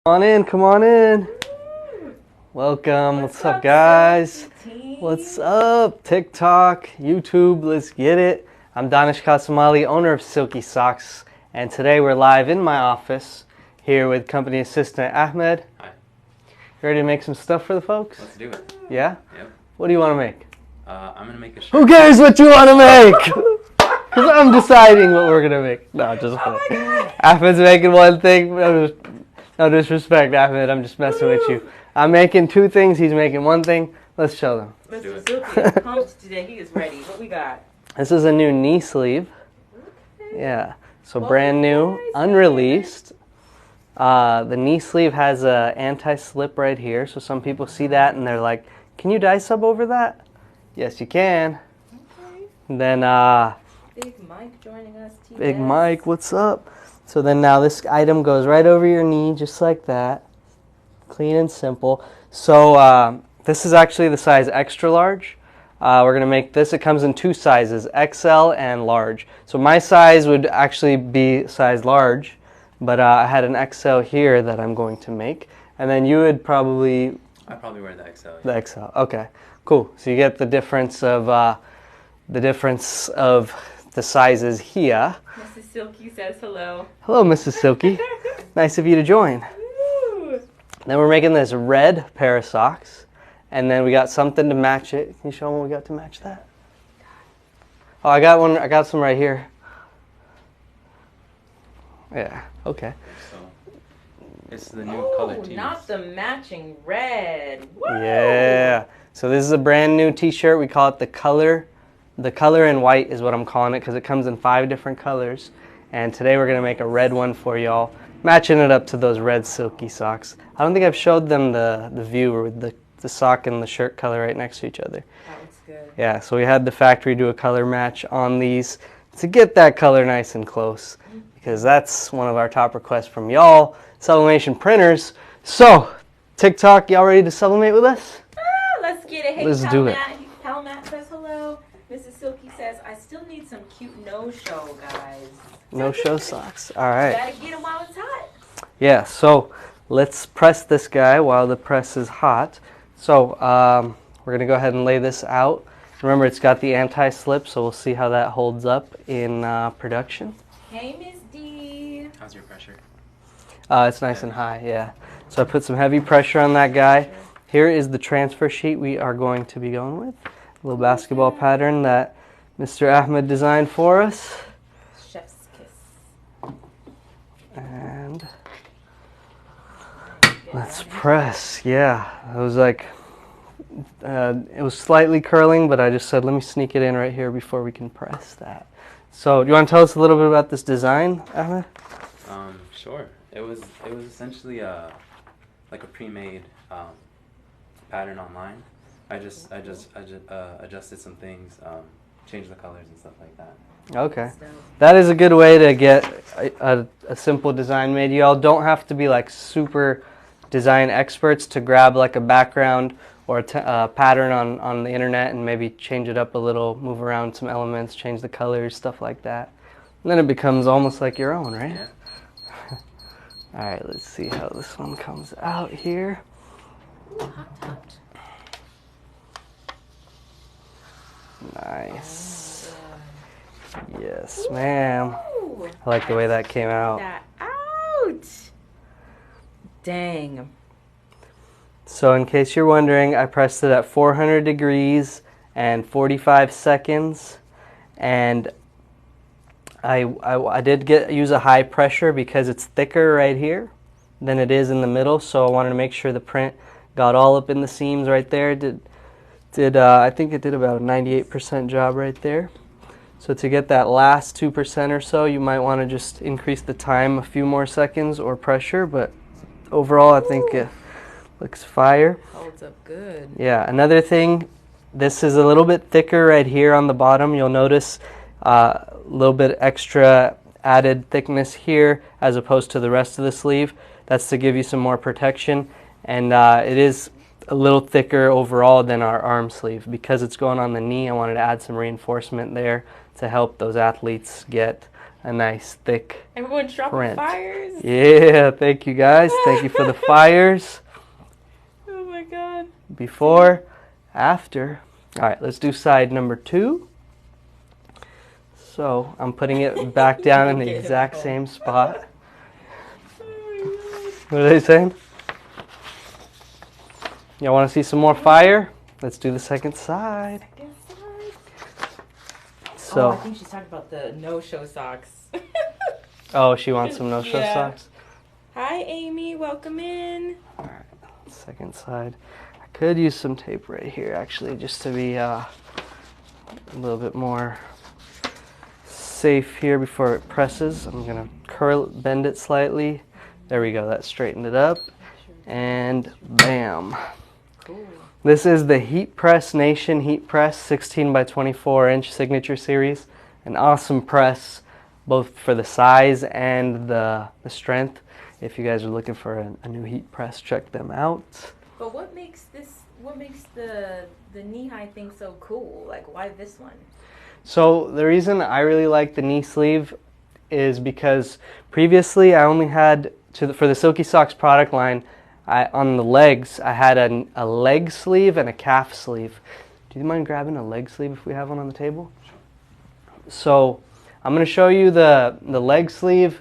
On in, come on in. Welcome. What's up, guys? What's up? TikTok, YouTube, let's get it. I'm Danish Kasamali, owner of Silky Socks, and today we're live in my office here with company assistant Ahmed. Hi. You ready to make some stuff for the folks? Let's do it. Yeah? Yep. What do you want to make? I'm gonna make a shirt. Who cares what you want to make? Because I'm deciding what we're going to make. No, just kidding. Ahmed's making one thing. No disrespect, Ahmed. I'm just messing with you. I'm making two things. He's making one thing. Let's show them. Mr. Silky is pumped today. He is ready. What we got? This is a new knee sleeve. Okay. Yeah. So brand new, unreleased. The knee sleeve has a anti-slip right here. So some people see that and they're like, "Can you dye sub over that?" Yes, you can. Okay. And then Big Mike joining us. Big Mike, what's up? So then now this item goes right over your knee, just like that. Clean and simple. So this is actually the size extra large. We're going to make this. It comes in two sizes, XL and large. So my size would actually be size large, but I had an XL here that I'm going to make. And then you would probably... I'd probably wear the XL. The XL, okay. Cool. So you get the difference of the sizes here. Mrs. Silky says hello. Hello, Mrs. Silky. Nice of you to join. Woo. Then we're making this red pair of socks, and then we got something to match it. Can you show them what we got to match that? Oh, I got one. I got some right here. Yeah. Okay. So it's the new color to Not use. the matching red. Woo. Yeah. So this is a brand new T-shirt. We call it the color. The color in white is what I'm calling it because it comes in 5 different colors. And today we're going to make a red one for y'all, matching it up to those red silky socks. I don't think I've showed them the view with the sock and the shirt color right next to each other. That looks good. Yeah, so we had the factory do a color match on these to get that color nice and close because that's one of our top requests from y'all, Sublimation printers. So, TikTok, y'all ready to sublimate with us? Let's get it. Hey, Let's do it. Palmat says hello. Mrs. Silky says, I still need some cute no-show, guys. No-show socks. All right. Gotta get them while it's hot. Yeah, so let's press this guy while the press is hot. So we're going to go ahead and lay this out. Remember, it's got the anti-slip, so we'll see how that holds up in production. Hey, Miss D. How's your pressure? It's nice and high, yeah. So I put some heavy pressure on that guy. Here is the transfer sheet we are going to be going with. A little basketball pattern that Mr. Ahmed designed for us. Chef's kiss. And let's press. Yeah, it was like, it was slightly curling, but I just said, let me sneak it in right here before we can press that. So do you want to tell us a little bit about this design, Ahmed? Sure. It was essentially like a pre-made pattern online. I just adjusted some things, changed the colors and stuff like that. Okay. That is a good way to get a simple design made. You all don't have to be like super design experts to grab like a background or a pattern on the internet and maybe change it up a little, move around some elements, change the colors, stuff like that. And then it becomes almost like your own, right? Yeah. All right, let's see how this one comes out here. Hot. Nice. Yes, ma'am. Ooh. I like the way that came out. That out. Dang. So in case you're wondering, I pressed it at 400 degrees and 45 seconds. And I did use a high pressure because it's thicker right here than it is in the middle. So I wanted to make sure the print got all up in the seams right there. I think it did about a 98% job right there. So to get that last 2% or so, you might want to just increase the time a few more seconds or pressure, but overall I think it looks fire. Holds up good. Yeah, another thing, this is a little bit thicker right here on the bottom. You'll notice a little bit extra added thickness here as opposed to the rest of the sleeve. That's to give you some more protection, and it is a little thicker overall than our arm sleeve. Because it's going on the knee, I wanted to add some reinforcement there to help those athletes get a nice thick Everyone's dropping print. fires. Yeah, thank you guys. Thank you for the fires. Oh my god. Before, after. All right, let's do side number 2. So I'm putting it back down in the exact same spot. What are they saying? Y'all want to see some more fire? Let's do the second side. So, I think she's talking about the no-show socks. oh, she wants some no-show socks? Hi, Amy. Welcome in. All right, second side. I could use some tape right here, actually, just to be a little bit more safe here before it presses. I'm going to bend it slightly. There we go. That straightened it up. And bam. Cool. This is the Heat Press Nation Heat Press 16 by 24 inch signature series. An awesome press, both for the size and the strength. If you guys are looking for a new heat press, check them out. But what makes the knee-high thing so cool? Like, why this one? So the reason I really like the knee sleeve is because previously I only had, for the Silky Socks product line, on the legs, I had a leg sleeve and a calf sleeve. Do you mind grabbing a leg sleeve if we have one on the table? So I'm going to show you the leg sleeve.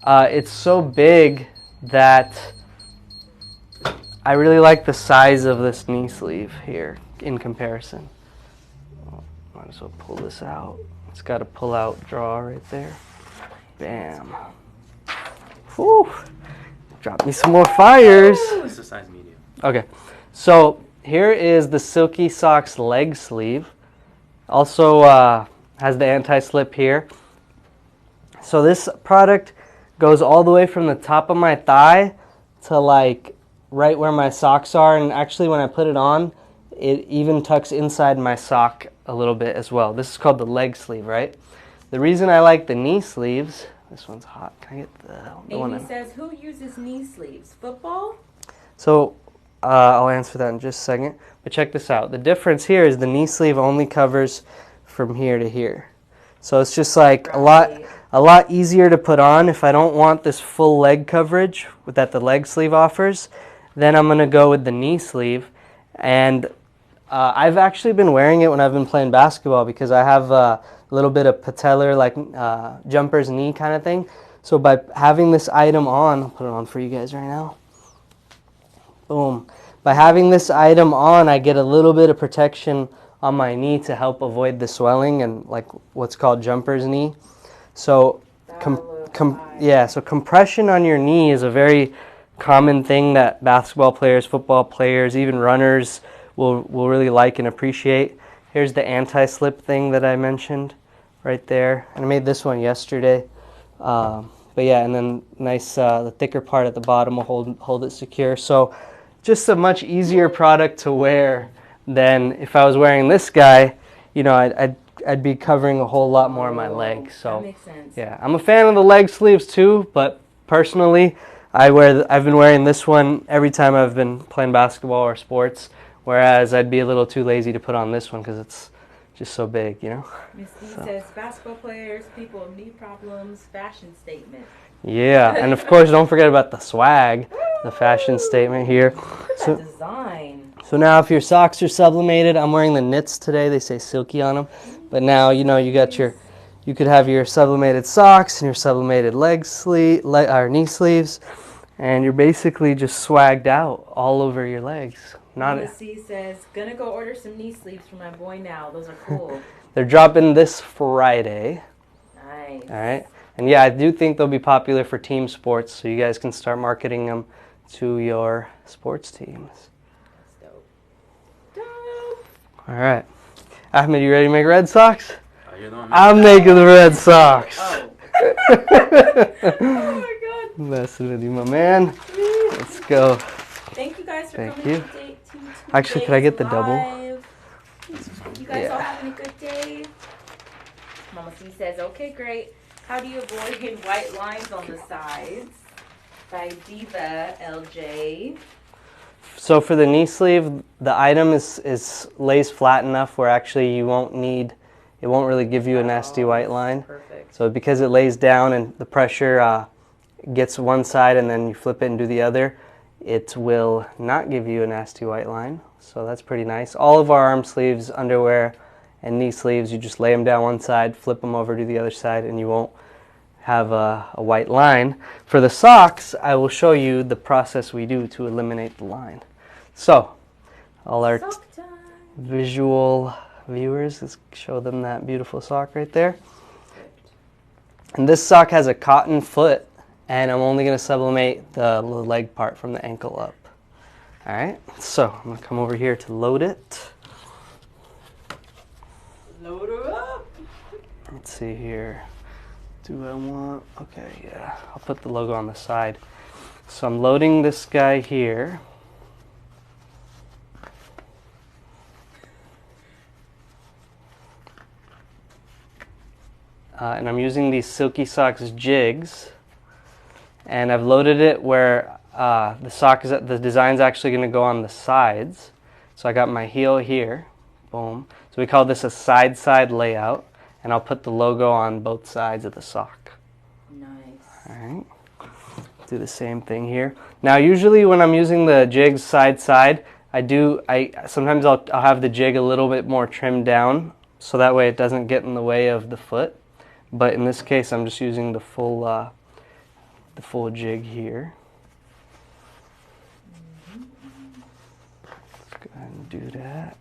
It's so big that I really like the size of this knee sleeve here in comparison. Might as well pull this out. It's got a pull-out draw right there. Bam. Whew. Drop me some more fires. This is size medium. Okay, so here is the Silky Socks leg sleeve. Also has the anti-slip here. So this product goes all the way from the top of my thigh to like right where my socks are, and actually when I put it on, it even tucks inside my sock a little bit as well. This is called the leg sleeve, right? The reason I like the knee sleeves, this one's hot. Can I get the one? Amy says, who uses knee sleeves? Football? So I'll answer that in just a second. But check this out. The difference here is the knee sleeve only covers from here to here. So it's just like a lot easier to put on. If I don't want this full leg coverage that the leg sleeve offers, then I'm going to go with the knee sleeve. And I've actually been wearing it when I've been playing basketball because I have a little bit of patellar, like jumper's knee kind of thing. So by having this item on, I'll put it on for you guys right now. Boom. By having this item on, I get a little bit of protection on my knee to help avoid the swelling and like what's called jumper's knee. So so compression on your knee is a very common thing that basketball players, football players, even runners will really like and appreciate. Here's the anti-slip thing that I mentioned right there. And I made this one yesterday. But yeah, and then nice, the thicker part at the bottom will hold it secure. So just a much easier product to wear than if I was wearing this guy. You know, I'd be covering a whole lot more of my legs. So that makes sense. yeah, I'm a fan of the leg sleeves too, but personally, I've been wearing this one every time I've been playing basketball or sports, whereas I'd be a little too lazy to put on this one because it's just so big, you know? Miss D says, basketball players, people with knee problems, fashion statement. Yeah, and of course, don't forget about the swag, the fashion statement here. Look at that design. So now if your socks are sublimated, I'm wearing the knits today, they say Silky on them, but now, you know, you could have your sublimated socks and your sublimated knee sleeves, and you're basically just swagged out all over your legs. Miss C says, gonna go order some knee sleeves for my boy now. Those are cool. They're dropping this Friday. Nice. All right. And yeah, I do think they'll be popular for team sports, so you guys can start marketing them to your sports teams. That's dope. All right. Ahmed, you ready to make red socks? You're the one I'm making the red socks. Oh. Oh my god. Messing with you, my man. Let's go. Thank you guys for Thank coming you. to Actually, could I get the double? live. You guys all having a good day? Mama C says, okay, great. How do you avoid white lines on the sides? By Diva LJ. So for the knee sleeve, the item is lays flat enough where actually you won't need, it won't really give you a nasty white line. Perfect. So because it lays down and the pressure gets one side and then you flip it and do the other, it will not give you a nasty white line. So that's pretty nice. All of our arm sleeves, underwear, and knee sleeves, you just lay them down one side, flip them over to the other side, and you won't have a white line. For the socks, I will show you the process we do to eliminate the line. So, all our visual viewers, let's show them that beautiful sock right there. And this sock has a cotton foot, and I'm only going to sublimate the leg part from the ankle up. All right, so I'm going to come over here to load it. Load her up. Let's see here. Do I want, okay, yeah, I'll put the logo on the side. So I'm loading this guy here. And I'm using these Silky Socks jigs. And I've loaded it where the sock is the design's actually going to go on the sides. So I got my heel here, boom. So we call this a side-side layout, and I'll put the logo on both sides of the sock. Nice. All right. Do the same thing here. Now, usually when I'm using the jigs side-side, sometimes I'll have the jig a little bit more trimmed down, so that way it doesn't get in the way of the foot. But in this case, I'm just using the full jig here. Let's go ahead and do that.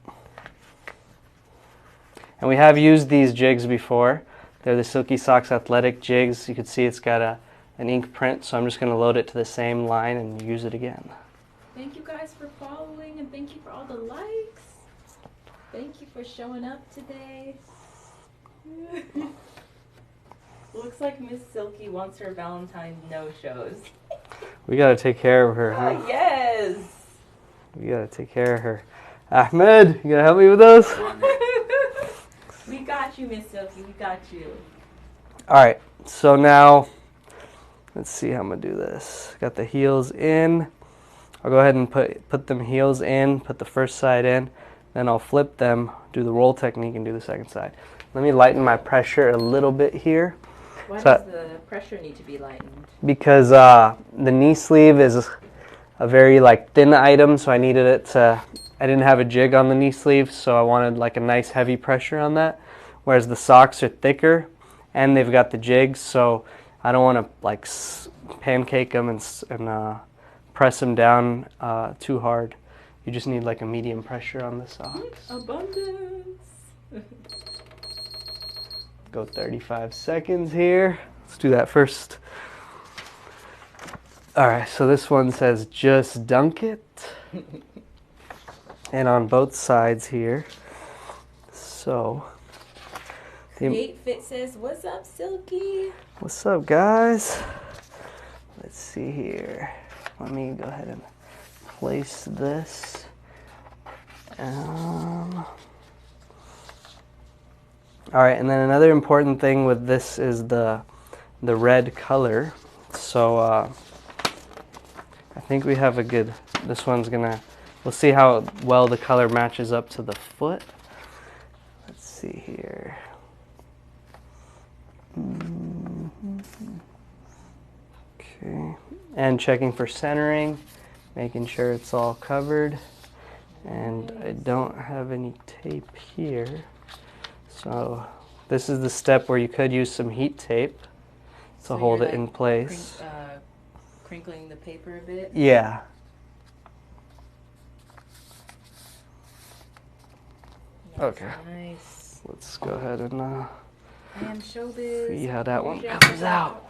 And we have used these jigs before. They're the Silky Socks athletic jigs. You can see it's got an ink print, so I'm just going to load it to the same line and use it again. Thank you guys for following, and thank you for all the likes. Thank you for showing up today. Looks like Miss Silky wants her Valentine's no-shows. We got to take care of her, huh? Yes! We got to take care of her. Ahmed, you going to help me with those? We got you, Miss Silky. We got you. All right, so now let's see how I'm going to do this. Got the heels in. I'll go ahead and put them heels in, put the first side in, then I'll flip them, do the roll technique, and do the second side. Let me lighten my pressure a little bit here. Why does the pressure need to be lightened? Because the knee sleeve is a very thin item, so I needed it to, I didn't have a jig on the knee sleeve, so I wanted a nice heavy pressure on that. Whereas the socks are thicker, and they've got the jigs, so I don't want to pancake them and press them down too hard. You just need a medium pressure on the socks. Abundance. Go 35 seconds here. Let's do that first. All right, so this one says just dunk it. And on both sides here. So. Create Fit says, what's up, Silky? What's up, guys? Let's see here. Let me go ahead and place this. All right, and then another important thing with this is the red color. So I think we have a good, this one's we'll see how well the color matches up to the foot. Let's see here. Okay, and checking for centering, making sure it's all covered. And I don't have any tape here. So this is the step where you could use some heat tape to hold it in place. Crinkling the paper a bit? Yeah. Okay. Nice. Let's go ahead and I am showbiz. see how that one comes out.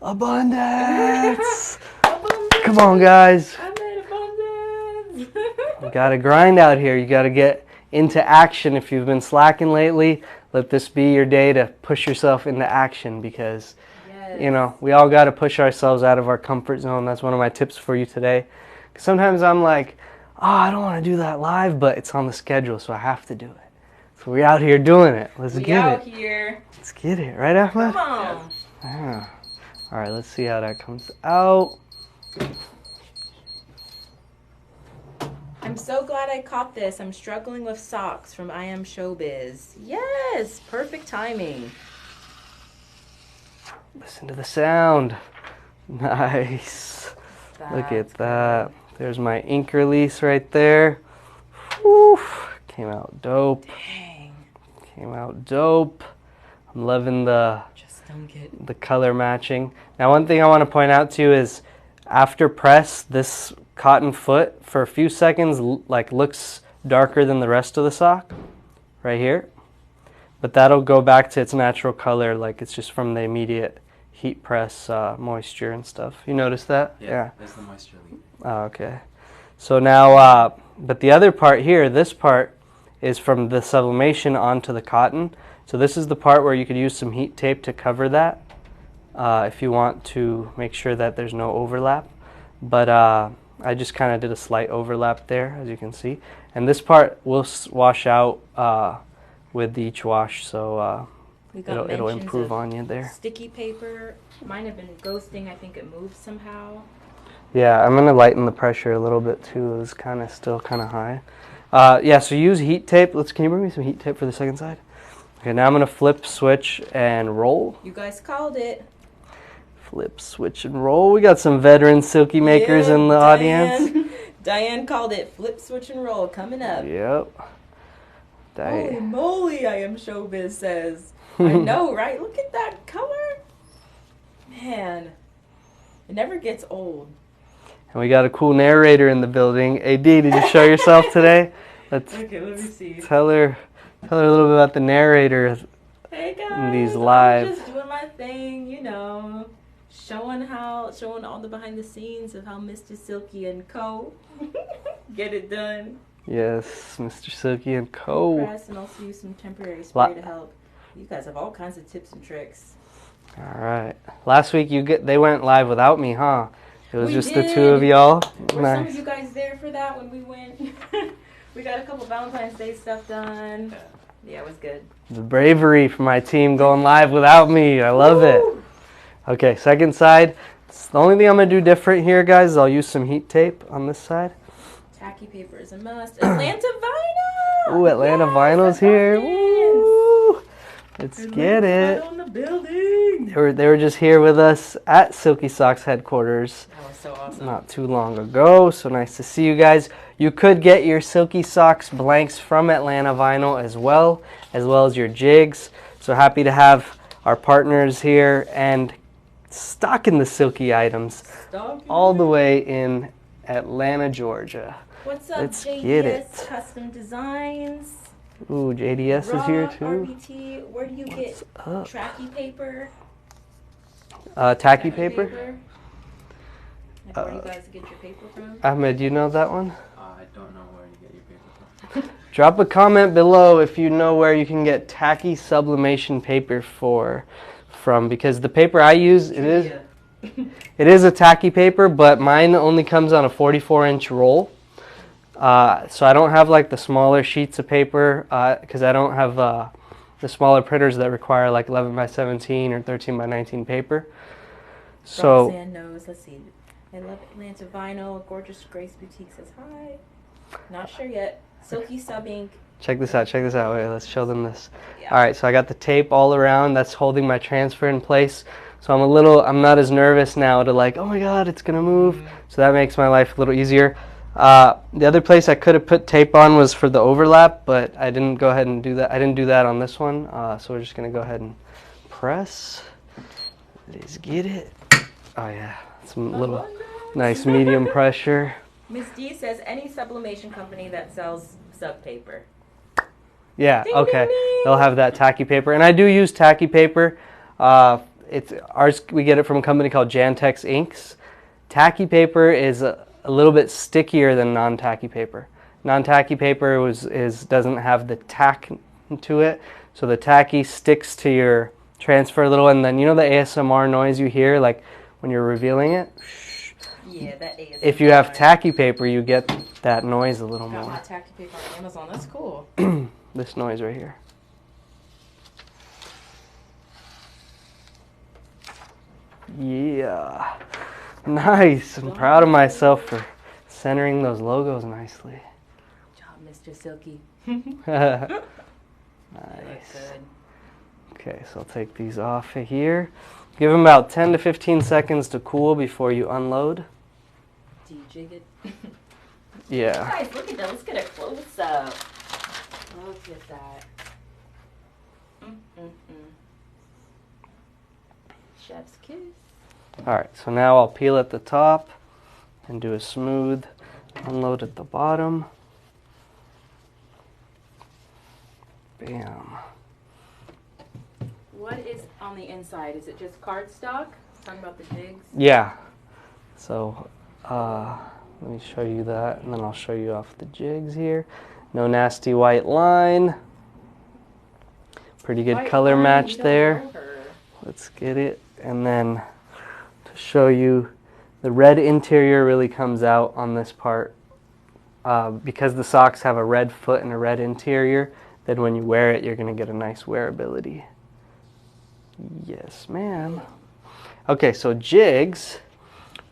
Abundance! Abundance! Come on, guys. I made abundance! You gotta grind out here. You gotta get into action. If you've been slacking lately, let this be your day to push yourself into action, because we all got to push ourselves out of our comfort zone. That's one of my tips for you today. Sometimes I'm like, oh, I don't want to do that live, but it's on the schedule, so I have to do it. So we're out here doing it. Let's get it. Here. Let's get it. Right, Ahmed? Come on. Yeah. All right, let's see how that comes out. I'm so glad I caught this. I'm struggling with socks from I Am Showbiz. Yes, perfect timing. Listen to the sound. Nice. Look at that. There's my ink release right there. Whew. Came out dope. Dang. Came out dope. I'm loving the Just don't get... the color matching. Now, one thing I want to point out to you is after press, this cotton foot for a few seconds like looks darker than the rest of the sock right here. But that'll go back to its natural color, like it's just from the immediate heat press moisture and stuff. You notice that? Yeah. There's the moisture leak. Oh, okay. So now, but the other part here, this part is from the sublimation onto the cotton. So this is the part where you could use some heat tape to cover that if you want to make sure that there's no overlap. But I just kind of did a slight overlap there, as you can see. And this part will wash out with each wash, so it'll improve on you there. Sticky paper. Mine have been ghosting. I think it moves somehow. Yeah, I'm going to lighten the pressure a little bit too. It was kind of still kind of high. Yeah, so use heat tape. Can you bring me some heat tape for the second side? Okay, now I'm going to flip, switch, and roll. You guys called it. Flip, switch, and roll. We got some veteran Silky makers in the audience. Diane called it. Flip, switch, and roll coming up. Yep. Holy moly, I Am Showbiz says. I know, right? Look at that color. Man, it never gets old. And we got a cool narrator in the building. AD, did you show yourself today? Okay, let me see. Tell her a little bit about the narrator. Hey guys, in these live. I'm just doing my thing, you know, showing all the behind the scenes of how Mr. Silky and Co. get it done. Yes, Mr. Silky and Co. Press and also use some temporary spray to help. You guys have all kinds of tips and tricks. All right. Last week they went live without me, huh? It was just the did. two of y'all. Were Nice. some of you guys there for that when we went? We got a couple Valentine's Day stuff done. Yeah, it was good. The bravery for my team going live without me. I love it. Okay, second side. The only thing I'm going to do different here, guys, is I'll use some heat tape on this side. Tacky paper is a must. Atlanta vinyl! Ooh, Atlanta vinyl's here. Woo! Let's get it. On the building. They were just here with us at Silky Socks headquarters. That was so awesome. Not too long ago, so nice to see you guys. You could get your Silky Socks blanks from Atlanta Vinyl as well as your jigs. So happy to have our partners here and stocking the Silky items all the way in Atlanta, Georgia. What's up, Let's JDS get it. Custom Designs? Ooh, JDS is here too. RBT. Where do you get tracky paper? Tacky paper? Like, where do you guys get your paper from? Ahmed, do you know that one? I don't know where you get your paper from. Drop a comment below if you know where you can get tacky sublimation paper from, because the paper I use, it is a tacky paper, but mine only comes on a 44-inch roll. So I don't have like the smaller sheets of paper because I don't have the smaller printers that require like 11 by 17 or 13 by 19 paper. So Roxanne knows. Let's see. I love Atlanta Vinyl. Gorgeous Grace Boutique says hi. Not sure yet. Silky Sub Ink. check this out. Wait, let's show them this. Yeah. All right, so I got the tape all around. That's holding my transfer in place. So I'm not as nervous now to like, oh my God, it's gonna move. So that makes my life a little easier. The other place I could have put tape on was for the overlap, but I didn't go ahead and do that. I didn't do that on this one. So we're just gonna go ahead and press. Let's get it. Oh yeah, some little nice medium pressure. Miss D says any sublimation company that sells sub paper. Yeah, Ding, okay. ding, ding. They'll have that tacky paper, and I do use tacky paper. It's ours. We get it from a company called Jantex Inks. Tacky paper is a little bit stickier than non-tacky paper. Non-tacky paper doesn't have the tack to it, so the tacky sticks to your transfer a little, and then you know the ASMR noise you hear, like when you're revealing it. Yeah, that ASMR. If you have tacky paper, you get that noise a little Got more. my tacky paper on Amazon. That's cool. This noise right here. Yeah. Nice. I'm proud of myself for centering those logos nicely. Mr. Silky. Nice. Good. Okay, so I'll take these off of here. Give them about 10 to 15 seconds to cool before you unload. Do you jig it? Yeah. Guys, look at that. Let's get a close up. Look at that. Chef's kiss. Alright, so now I'll peel at the top and do a smooth unload at the bottom. Bam. What is on the inside? Is it just cardstock? Talking about the jigs? Yeah. So, let me show you that, and then I'll show you off the jigs here. No nasty white line. Pretty good White color line, match you don't there. know her. Let's get it. And then to show you, the red interior really comes out on this part. Because the socks have a red foot and a red interior, then when you wear it, you're going to get a nice wearability. Yes, ma'am. Okay, so jigs.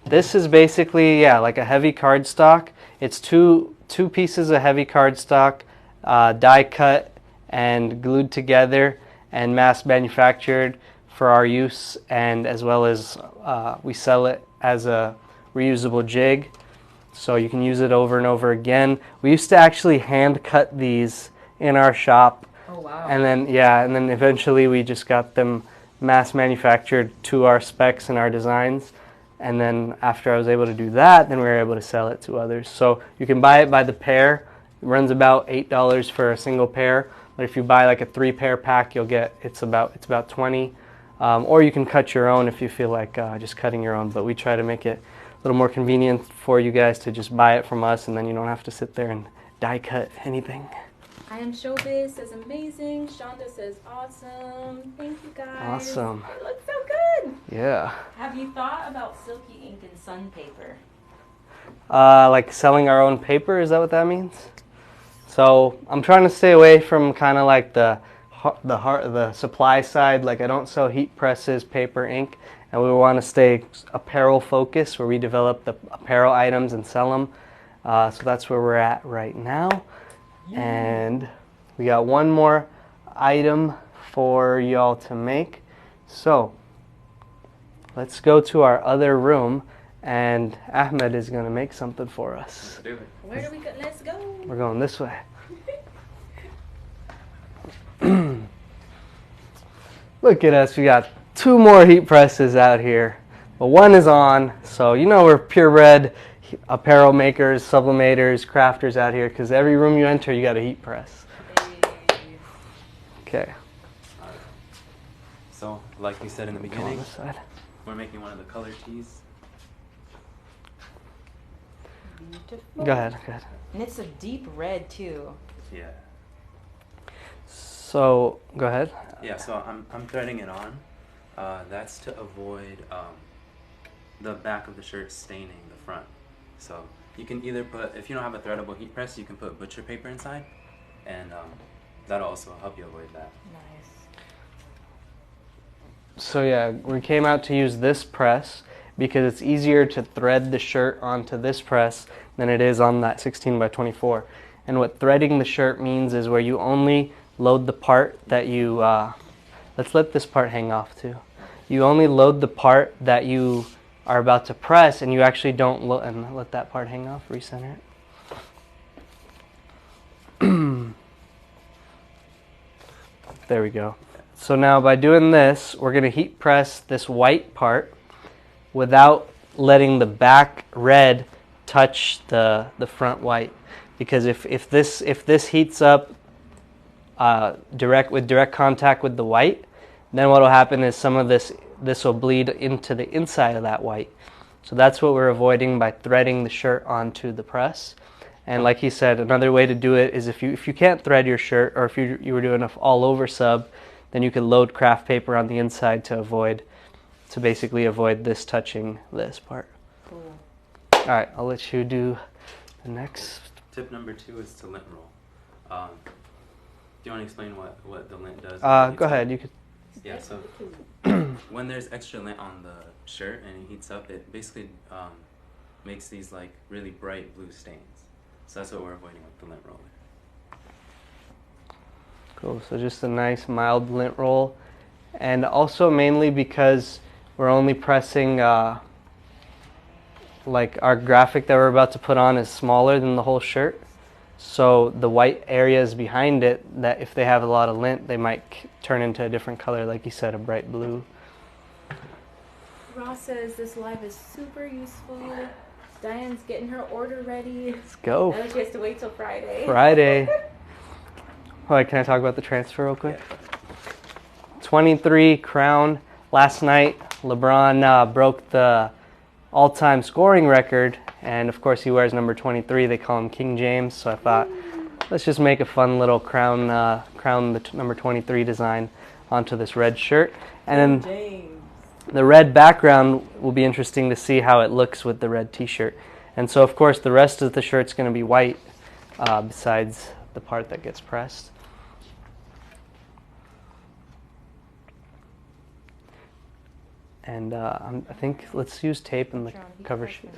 This is basically, yeah, like a heavy cardstock. It's two pieces of heavy cardstock, die cut and glued together and mass manufactured for our use, and as well as we sell it as a reusable jig, so you can use it over and over again. We used to actually hand cut these in our shop. Oh, wow. And then eventually we just got them mass manufactured to our specs and our designs. And then after I was able to do that, then we were able to sell it to others. So you can buy it by the pair. It runs about $8 for a single pair. But if you buy like a 3-pair pack, you'll get it's about 20. Or you can cut your own if you feel like just cutting your own. But we try to make it a little more convenient for you guys to just buy it from us, and then you don't have to sit there and die cut anything. I am Showbiz says amazing. Shonda says awesome. Thank you guys. Awesome. It looks so good. Yeah. Have you thought about Silky ink and sun paper? Like selling our own paper, is that what that means? So I'm trying to stay away from kind of like the supply side. Like I don't sell heat presses, paper, ink, and we want to stay apparel focused, where we develop the apparel items and sell them. So that's where we're at right now. And we got one more item for y'all to make. So let's go to our other room, and Ahmed is going to make something for us. Do it. Where do we go? Let's go. We're going this way. Look at us, we got 2 more heat presses out here. But one is on, so you know we're purebred apparel makers, sublimators, crafters out here, because every room you enter, you got a heat press. Okay. So, like we said in the Go on beginning, this side. we're making one of the color tees. Beautiful. Go ahead. And it's a deep red too. Yeah. So, go ahead. Yeah, so I'm threading it on. That's to avoid the back of the shirt staining the front. So you can either put, if you don't have a threadable heat press, you can put butcher paper inside, and that'll also help you avoid that. Nice. So yeah, we came out to use this press because it's easier to thread the shirt onto this press than it is on that 16 by 24. And what threading the shirt means is where you only load the part that you, let's let this part hang off too. You only load the part that you are about to press, and you actually don't and let that part hang off, recenter it. There we go. So now by doing this, we're going to heat press this white part without letting the back red touch the front white. Because if this heats up direct contact with the white, then what will happen is some of this will bleed into the inside of that white. So that's what we're avoiding by threading the shirt onto the press. And like he said, another way to do it is if you can't thread your shirt, or if you were doing an all over sub, then you could load craft paper on the inside to basically avoid this touching this part. Cool. All right, I'll let you do the next. Tip number 2 is to lint roll. Do you want to explain what the lint does? Go ahead. You could. Yeah, so when there's extra lint on the shirt and it heats up, it basically makes these like really bright blue stains. So that's what we're avoiding with the lint roller. Cool. So just a nice mild lint roll, and also mainly because we're only pressing like our graphic that we're about to put on is smaller than the whole shirt. So the white areas behind it, that if they have a lot of lint, they might turn into a different color, like you said, a bright blue. Ross says this live is super useful. Diane's getting her order ready. Let's go. Now she has to wait till Friday. Friday. All right, can I talk about the transfer real quick? 23 crown. Last night, LeBron broke the all-time scoring record, and of course he wears number 23. They call him King James, so I thought let's just make a fun little crown the number 23 design onto this red shirt. And then the red background will be interesting to see how it looks with the red t-shirt. And so of course the rest of the shirt's going to be white besides the part that gets pressed. And I think let's use tape in the cover sheet.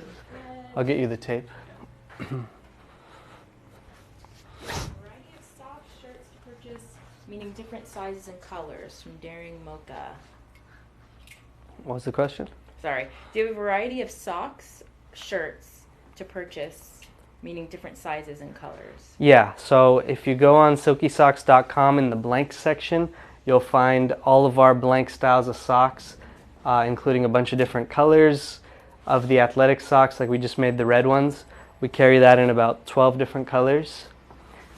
I'll get you the tape. Variety of soft shirts to purchase, meaning different sizes and colors, from Daring Mocha. What was the question? Sorry. Do you have a variety of socks, shirts to purchase, meaning different sizes and colors? Yeah, so if you go on silkysocks.com in the blank section, you'll find all of our blank styles of socks, including a bunch of different colors of the athletic socks, like we just made the red ones. We carry that in about 12 different colors,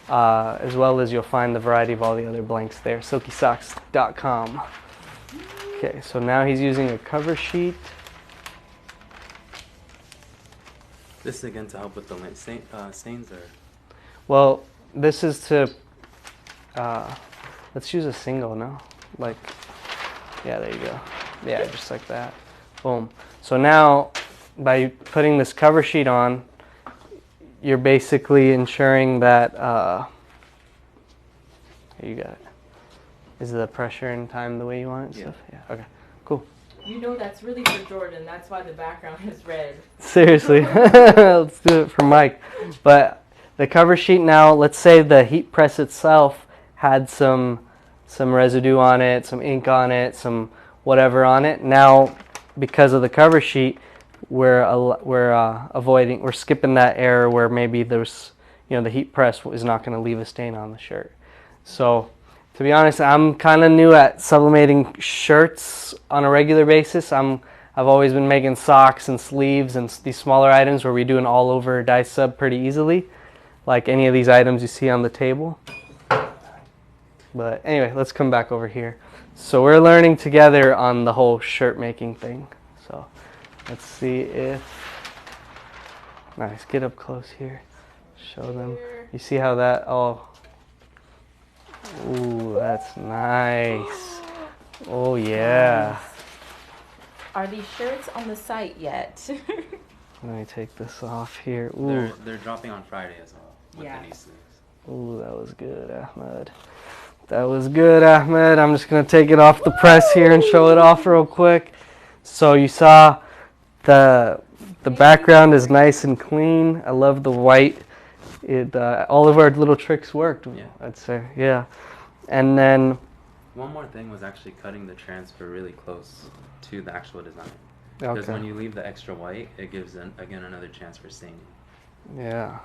as well as you'll find the variety of all the other blanks there, silkysocks.com. Okay, so now he's using a cover sheet. This is again to help with the lint stains, or? Well, this is to, let's use a single now. Like, yeah, there you go. Yeah, just like that. Boom. So now, by putting this cover sheet on, you're basically ensuring that, here you got it. Is the pressure and time the way you want it and stuff? Yeah, okay, cool. You know that's really for Jordan, that's why the background is red. Seriously, let's do it for Mike. But the cover sheet now, let's say the heat press itself had some residue on it, some ink on it, some whatever on it. Now, because of the cover sheet, we're skipping that error where maybe there's, the heat press is not going to leave a stain on the shirt. So, to be honest, I'm kind of new at sublimating shirts on a regular basis. I've always been making socks and sleeves and these smaller items where we do an all-over dye sub pretty easily, like any of these items you see on the table. But anyway, let's come back over here. So we're learning together on the whole shirt making thing. So let's see if, nice, get up close here, show them. You see how that, ooh, that's nice. Oh yeah. Are these shirts on the site yet? Let me take this off here. Ooh. They're dropping on Friday as well with Yeah. the new sleeves. Ooh, that was good, Ahmed. That was good, Ahmed. I'm just gonna take it off the press here and show it off real quick. So you saw the background is nice and clean. I love the white. All of our little tricks worked, Yeah. I'd say. Yeah. And then One more thing was actually cutting the transfer really close to the actual design. Because okay. when you leave the extra white, it gives again another chance for staining. Yeah.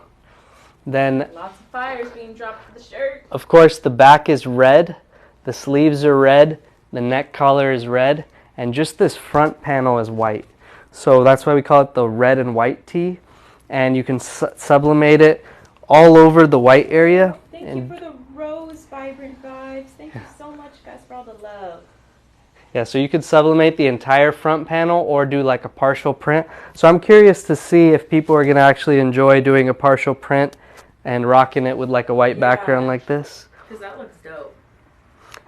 Then Lots of fires being dropped for the shirt. of course the back is red, the sleeves are red, the neck collar is red, and just this front panel is white. So that's why we call it the red and white tee. And you can sublimate it all over the white area. Thank you for the rose vibrant vibes. Thank you so much, guys, for all the love. Yeah, so you could sublimate the entire front panel or do like a partial print. So I'm curious to see if people are going to actually enjoy doing a partial print and rocking it with like a white background like this. Because that looks dope.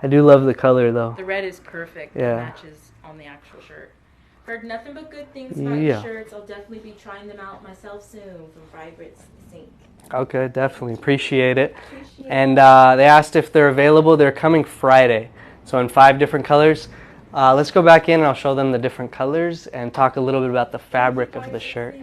I do love the color though. The red is perfect. Yeah. It matches on the actual shirt. Heard nothing but good things about Yeah. your shirts. I'll definitely be trying them out myself soon from Vibrant Sync. Okay, definitely. Appreciate it. Appreciate And they asked if they're available. They're coming Friday. So in 5 different colors. Let's go back in and I'll show them the different colors and talk a little bit about the fabric of the shirt.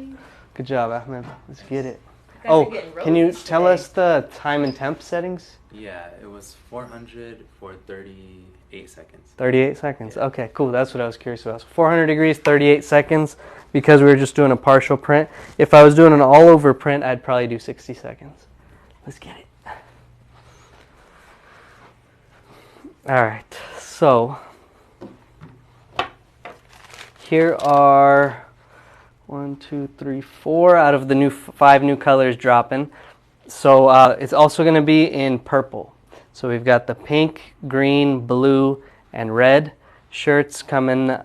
Good job, Ahmed. Let's get it. Guys Oh, are getting can you roasted tell today. us the time and temp settings? Yeah, it was 400 for 38 seconds. 38 seconds. Yeah. Okay, cool. That's what I was curious about. So 400 degrees, 38 seconds, because we were just doing a partial print. If I was doing an all-over print, I'd probably do 60 seconds. Let's get it. All right, so here are 1, 2, 3, 4 out of the 5 new colors dropping. So it's also going to be in purple. So we've got the pink, green, blue, and red shirts coming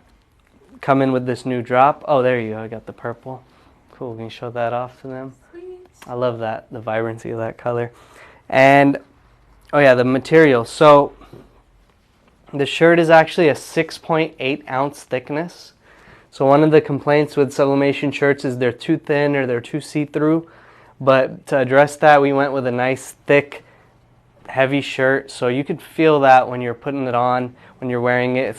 with this new drop. Oh, there you go. I got the purple. Cool. Can you show that off to them? Sweet. I love that, the vibrancy of that color. And, oh yeah, the material. So the shirt is actually a 6.8 ounce thickness. So one of the complaints with sublimation shirts is they're too thin or they're too see-through. But to address that, we went with a nice, thick, heavy shirt. So you could feel that when you're putting it on, when you're wearing it.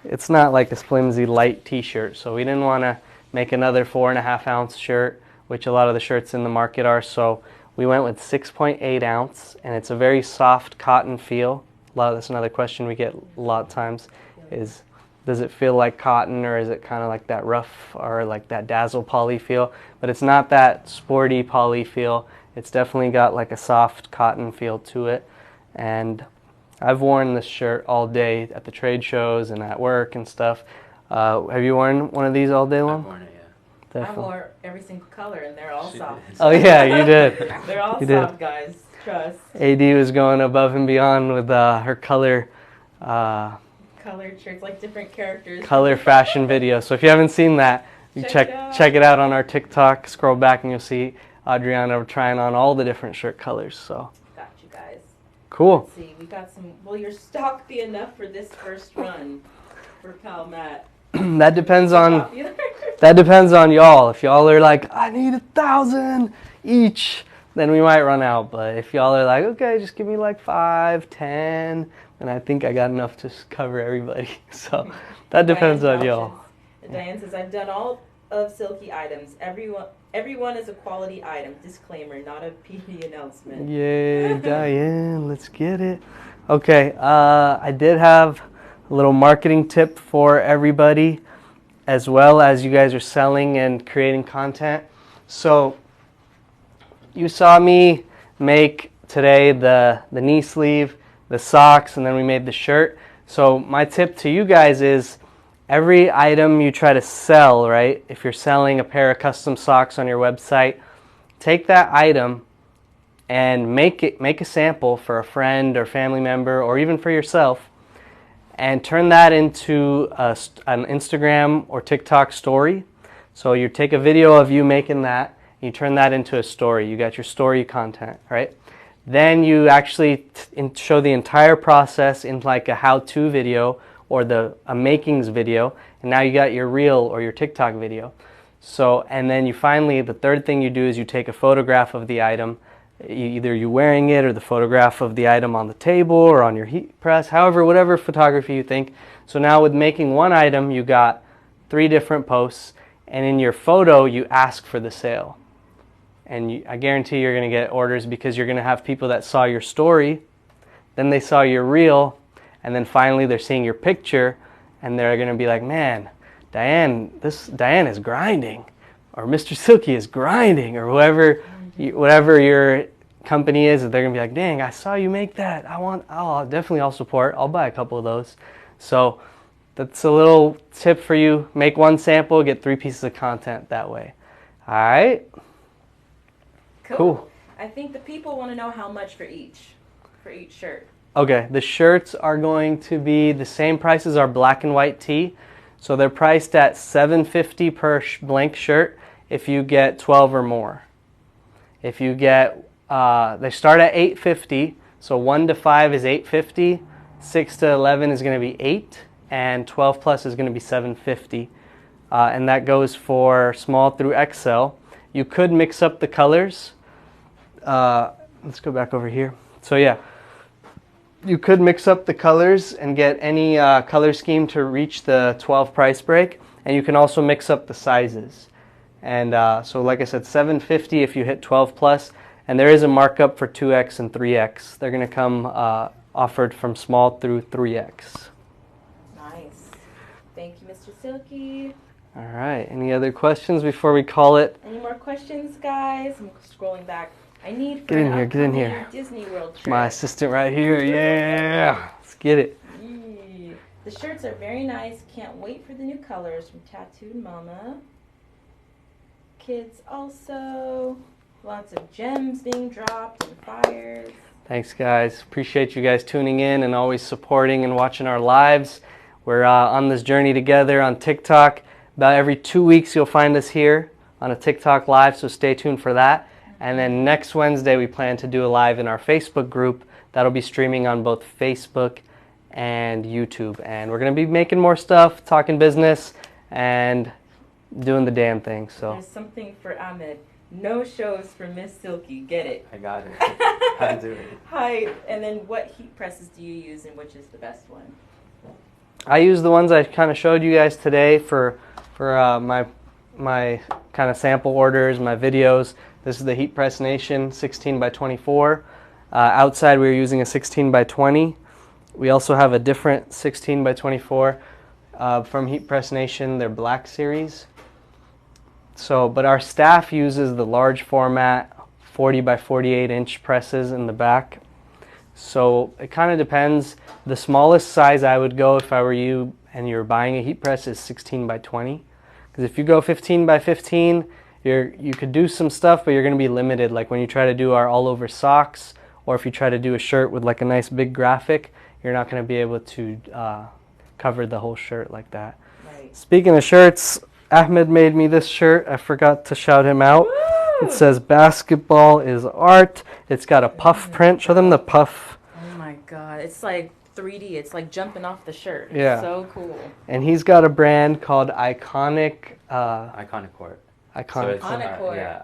It's not like a flimsy, light t-shirt. So we didn't want to make another 4.5 ounce shirt, which a lot of the shirts in the market are. So we went with 6.8 ounce, and it's a very soft cotton feel. That's another question we get a lot of times is, does it feel like cotton, or is it kind of like that rough or like that dazzle poly feel? But it's not that sporty poly feel. It's definitely got like a soft cotton feel to it. And I've worn this shirt all day at the trade shows and at work and stuff. Have you worn one of these all day long? I've worn it, yeah. I Definitely. wore every single color, and they're all She soft. did. Oh yeah, you did. They're all You did. soft, guys. Trust. AD was going above and beyond with her color Colored shirts, like different characters. fashion video. So if you haven't seen that, you Check it out. check it out on our TikTok. Scroll back and you'll see Adriana trying on all the different shirt colors. So Got you guys. cool. Let's see, we got some. Will your stock be enough for this first run for Pal Matt? That depends on Popular? y'all. If y'all are like, I need 1,000 each, then we might run out. But if y'all are like, okay, just give me like 5, 10, then I think I got enough to cover everybody. So that depends on y'all. Diane says, I've done all of Silky items. Everyone is a quality item. Disclaimer, not a PD announcement. Yay, Diane, let's get it. Okay, I did have a little marketing tip for everybody, as well as you guys are selling and creating content. So you saw me make today the knee sleeve, the socks, and then we made the shirt. So my tip to you guys is every item you try to sell, right? If you're selling a pair of custom socks on your website, take that item and make a sample for a friend or family member or even for yourself, and turn that into an Instagram or TikTok story. So you take a video of you making that, and you turn that into a story. You got your story content, right? Then you actually show the entire process in like a how-to video or a makings video, and now you got your reel or your TikTok video. So, and then the third thing you do is you take a photograph of the item, either you wearing it or the photograph of the item on the table or on your heat press, whatever photography you think. So now with making one item, you got 3 different posts, and in your photo, you ask for the sale. And I guarantee you're going to get orders because you're going to have people that saw your story, then they saw your reel, and then finally they're seeing your picture, and they're going to be like, man, Diane is grinding, or Mr. Silky is grinding, or whatever your company is, they're going to be like, dang, I saw you make that. I'll support. I'll buy a couple of those. So that's a little tip for you. Make one sample, get 3 pieces of content that way. All right? Cool. I think the people want to know how much for each shirt. Okay, the shirts are going to be the same price as our black and white tee. So they're priced at $7.50 per blank shirt if you get 12 or more. If you get, they start at $8.50. So 1 to 5 is $8.50, 6 to 11 is going to be $8, and 12 plus is going to be $7.50. And that goes for small through XL. You could mix up the colors. Let's go back over here. So yeah, you could mix up the colors and get any color scheme to reach the 12 price break. And you can also mix up the sizes. And so like I said, $750 if you hit 12 plus, and there is a markup for 2X and 3X. They're going to come offered from small through 3X. Nice. Thank you, Mr. Silky. All right. Any other questions before we call it? Any more questions, guys? I'm scrolling back. I need Get in here. Get in here. Disney World trip. My assistant right here. Yeah. Let's get it. Yee. The shirts are very nice. Can't wait for the new colors from Tattooed Mama. Kids also. Lots of gems being dropped and fired. Thanks, guys. Appreciate you guys tuning in and always supporting and watching our lives. We're on this journey together on TikTok. About every 2 weeks, you'll find us here on a TikTok live, so stay tuned for that. And then next Wednesday, we plan to do a live in our Facebook group. That'll be streaming on both Facebook and YouTube. And we're going to be making more stuff, talking business, and doing the damn thing. So there's something for Ahmed. No shows for Miss Silky. Get it. I got it. How to do it. Hi. And then what heat presses do you use and which is the best one? I use the ones I kind of showed you guys today for my kind of sample orders, my videos. This is the Heat Press Nation 16 by 24. Outside we were using a 16 by 20. We also have a different 16 by 24 from Heat Press Nation, their Black Series. So, but our staff uses the large format 40 by 48 inch presses in the back. So it kind of depends. The smallest size I would go if I were you and you're buying a heat press is 16 by 20. Because if you go 15 by 15, you could do some stuff, but you're going to be limited. Like when you try to do our all over socks, or if you try to do a shirt with like a nice big graphic, you're not going to be able to cover the whole shirt like that. Right. Speaking of shirts, Ahmed made me this shirt. I forgot to shout him out. Woo! It says basketball is art. It's got a puff print. Show them the puff. Oh my god. It's like 3D. It's like jumping off the shirt. Yeah. So cool. And he's got a brand called Iconic. Iconic Court. So Iconic. it's, Iconic Court. yeah,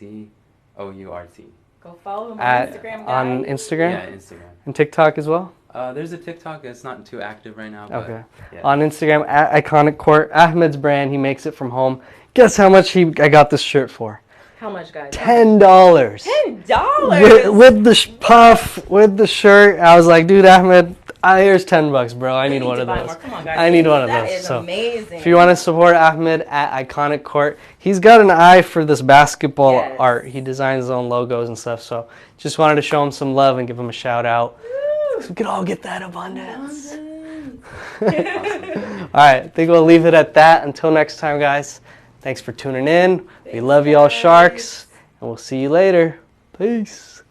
ICONICOURT. Go follow him on At, Instagram, guys. on Instagram Yeah, Instagram. and TikTok as well. There's a TikTok. It's not too active right now. But Okay. Yeah. On Instagram at Iconic Court. Ahmed's brand. He makes it from home. Guess how much I got this shirt for? How much, guys? $10. $10. With the puff, with the shirt. I was like, dude, Ahmed, here's $10, bro. I need You one to of buy those. more. Come on, guys. I need one of That those. is So amazing. if you want to support Ahmed at Iconic Court, he's got an eye for this basketball Yes. art. He designs his own logos and stuff. So just wanted to show him some love and give him a shout out. So we could all get that abundance. All right, I think we'll leave it at that. Until next time, guys. Thanks for tuning in. We love y'all, guys. sharks, and we'll see you later. Peace.